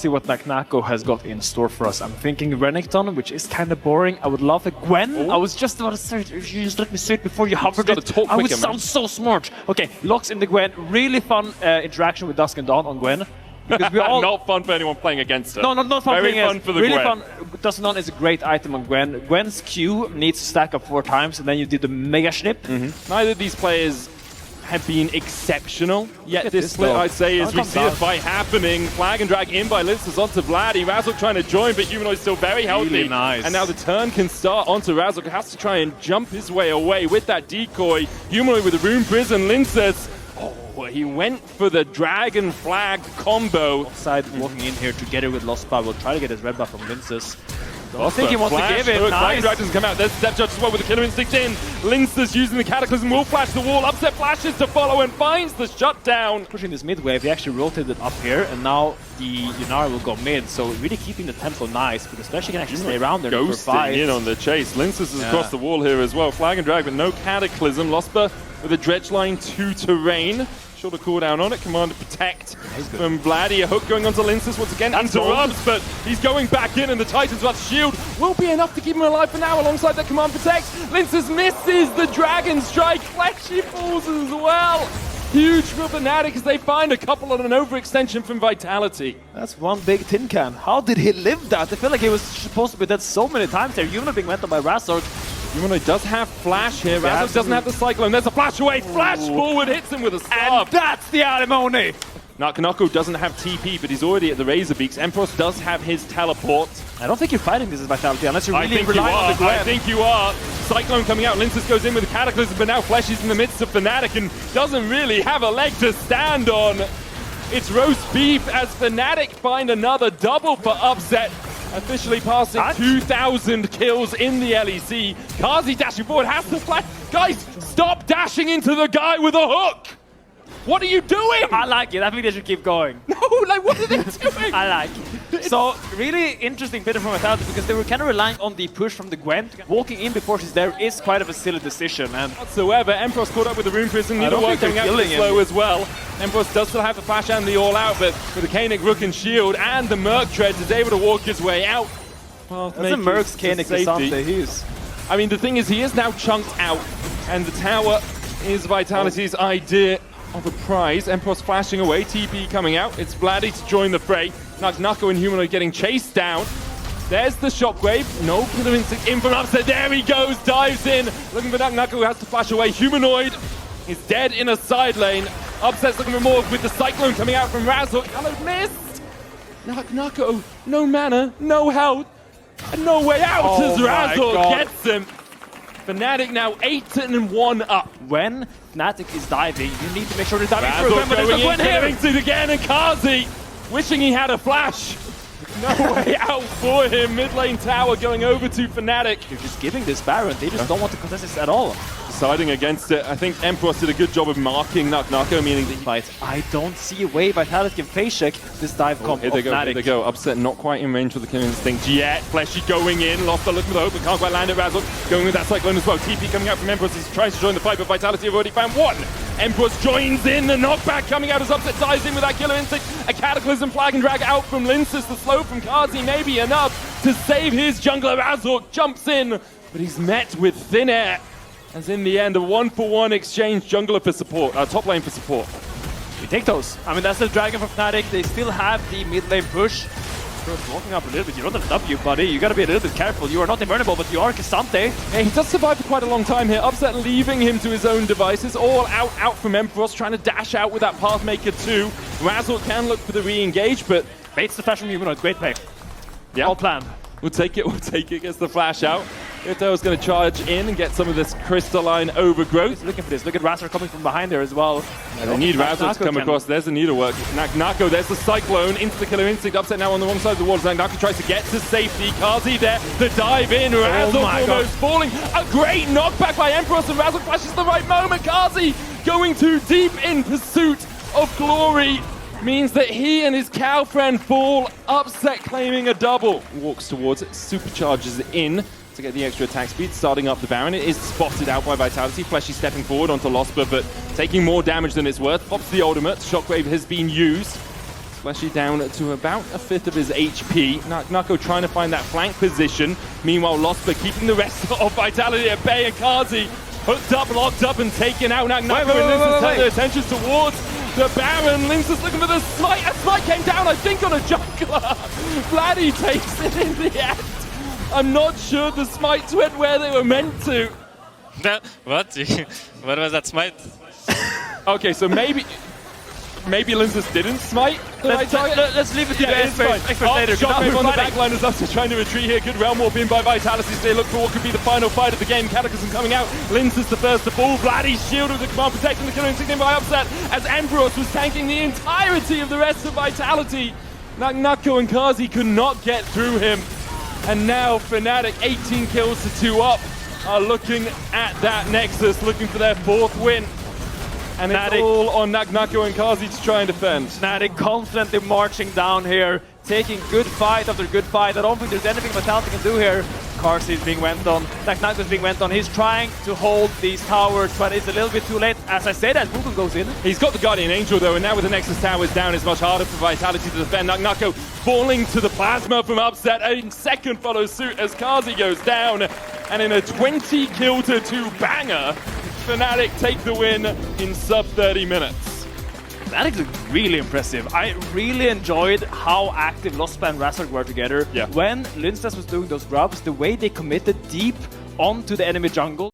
see what Naknako has got in store for us. I'm thinking Renekton, which is kind of boring. I would love a Gwen. I was just about to say, you just let me say it before you hovered it. I would sound so smart. Okay, locks in the Gwen. Really fun interaction with Dusk and Dawn on Gwen. Because we all not fun for anyone playing against her. No, not fun. Very fun for the really Gwen. Fun. Dusk and Dawn is a great item on Gwen. Gwen's Q needs to stack up 4 times, and then you do the Mega Snip. Neither of these players have been exceptional yet this split, I'd say, as we see a fight happening. Flag and drag in by Linces onto Vladdy. Razzle trying to join, but Humanoid's still very healthy. Really nice. And now the turn can start onto Razzle. Has to try and jump his way away with that decoy. Humanoid with the Rune Prison. Linces, he went for the Dragon Flag combo. Offside walking in here together with Lospa. Will try to get his red buff from Linces. I I think he wants to give it. Nice. Drag doesn't come out. There's Step Judge as well with the Killer Instinct in. Linces using the Cataclysm will flash the wall. Upset flashes to follow and finds the shutdown. Pushing this mid wave, he actually rotated up here, and now the Yunara will go mid. So really keeping the tempo nice, because Flashy can actually stay around there for Ghosting fight. in on the chase. Linces is across the wall here as well. Flag and drag, but no Cataclysm. Lospa with a Dredge Line 2 terrain. Shorter cooldown on it. Command to protect from Vladdy. A hook going onto Linces once again. Interrupts, but he's going back in, and the Titan's Blood shield will be enough to keep him alive for now alongside that command protect. Linces misses the Dragon Strike. Flashy falls as well. Huge for Fnatic as they find a couple on an overextension from Vitality. That's one big tin can. How did he live that? I feel like he was supposed to be dead so many times there. Humanoid being went on by Razork. Humanoid does have flash here. Razork doesn't have the Cyclone. There's a flash away. Flash forward hits him with a stab. And that's the alimony! Naknako doesn't have TP, but he's already at the Razor Beaks. Empress does have his teleport. I don't think you're fighting this as Vitality unless you're I really think you relying on the Gwen. I think you are. Cyclone coming out. Linces goes in with the Cataclysm, but now Flesh is in the midst of Fnatic and doesn't really have a leg to stand on. It's roast beef as Fnatic find another double for Upset. Officially passing 2,000 kills in the LEC. Kazi dashing forward, has to flash. Guys, stop dashing into the guy with a hook! What are you doing? I like it. I think they should keep going. No, like, what are they doing? I like it. So, really interesting bit from Vitality because they were kind of relying on the push from the Gwen. Walking in before she's there is quite of a silly decision. And whatsoever, Empress caught up with the Rune Prison. Neither work coming out slow as well. Empress does still have the flash and the all-out, but with the Koenig Rook and Shield and the Merc Treads is able to walk his way out. That's a Merc's Koenig Cassante. I mean, the thing is, he is now chunked out, and the tower is Vitality's idea of a prize. Empress flashing away, TP coming out. It's Vladdy to join the fray. Naknako and Humanoid getting chased down. There's the Shockwave. No Killer Instinct in from Upset. There he goes, dives in. Looking for Naknako, who has to flash away. Humanoid is dead in a side lane. Upset's looking for more with the Cyclone coming out from Razzle. Hello, missed. Naknako, no mana, no health, and no way out as Razzle gets him. Fnatic now 8-1 up. When Fnatic is diving, you need to make sure they're diving Razzle through. going in, Killer Instinct again, and Kazi wishing he had a flash. No way out for him. Mid lane tower going over to Fnatic. You're just giving this Baron. They just don't want to contest this at all. Deciding against it. I think Empress did a good job of marking Naknako, meaning that he fights. I don't see a way Vitality can face check this dive comp here they go, Fnatic. Here they go. Upset not quite in range for the Killer Instinct yet. Fleshy going in. Lost the look for the hope, but can't quite land it. Razzle going with that Cyclone as well. TP coming out from Empress. He's trying to join the fight, but Vitality have already found one. Empress joins in. The knockback coming out as Upset dives in with that Killer Instinct. A Cataclysm flag and drag out from Linces. The slow from Kazi may be enough to save his jungler. Razzle jumps in, but he's met with thin air. As in the end, a 1-for-1 exchange, jungler for support, top lane for support. We take those. I mean, that's the Dragon for Fnatic. They still have the mid lane push. Just walking up a little bit. You don't have W, buddy. You gotta be a little bit careful. You are not invulnerable, but you are Cassante. Yeah, he does survive for quite a long time here. Upset leaving him to his own devices. All out from Empress, trying to dash out with that Pathmaker too. Razzle can look for the re-engage, but baits the flash from Humanoid. Great play. Yeah. All planned. We'll take it, gets the flash out. Ito's going to charge in and get some of this crystalline overgrowth. He's looking for this. Look at Razzle coming from behind there as well. And they need Razzle to come across. There's the needlework. Naknako, there's the Cyclone into the Killer Instinct. Upset now on the wrong side of the wall. Naknako tries to get to safety. Kazi there, the dive in. Razzle almost falling. A great knockback by Empress, and Razzle flashes the right moment. Kazi going too deep in pursuit of glory. Means that he and his cow friend fall. Upset claiming a double. Walks towards it, supercharges it in to get the extra attack speed, starting up the Baron. It is spotted out by Vitality. Fleshy stepping forward onto Lospa, but taking more damage than it's worth. Pops the ultimate. Shockwave has been used. Fleshy down to about a fifth of his HP. Nako trying to find that flank position. Meanwhile, Losper keeping the rest of Vitality at bay, and Kazi hooked up, locked up, and taken out. Nako and Linus turn their attention towards the Baron. Linus is looking for the smite. A smite came down, I think, on a jungler. Vladdy takes it in the end. I'm not sure the smites went where they were meant to. What? What was that smite? Okay, so maybe Linus didn't smite the right target. Let's leave it to the experts later. Shockwave on the backline is also trying to retreat here. Good realm warp in by Vitality. So they look for what could be the final fight of the game. Cataclysm coming out. Linus is the first to fall. Vladdy's shield with the command protecting the killer insignia by Upset, as Emperos was tanking the entirety of the rest of Vitality. Nako and Kazi could not get through him. And now Fnatic, 18 kills to 2 up, are looking at that Nexus, looking for their 4th win. And it's all on Nako and Kazi to try and defend. Fnatic confidently marching down here, taking good fight after good fight. I don't think there's anything Vitality can do here. Kazi is being went on, Nako is being went on. He's trying to hold these towers, but it's a little bit too late. As I say that, Google goes in. He's got the Guardian Angel though, and now with the Nexus towers down, it's much harder for Vitality to defend. Nako falling to the plasma from Upset. A second follows suit as Kazi goes down. And in a 20 kill to 2 banger, Fnatic take the win in sub 30 minutes. Fnatic looked really impressive. I really enjoyed how active Lospa and Razork were together. Yeah. When Linus was doing those grabs, the way they committed deep onto the enemy jungle.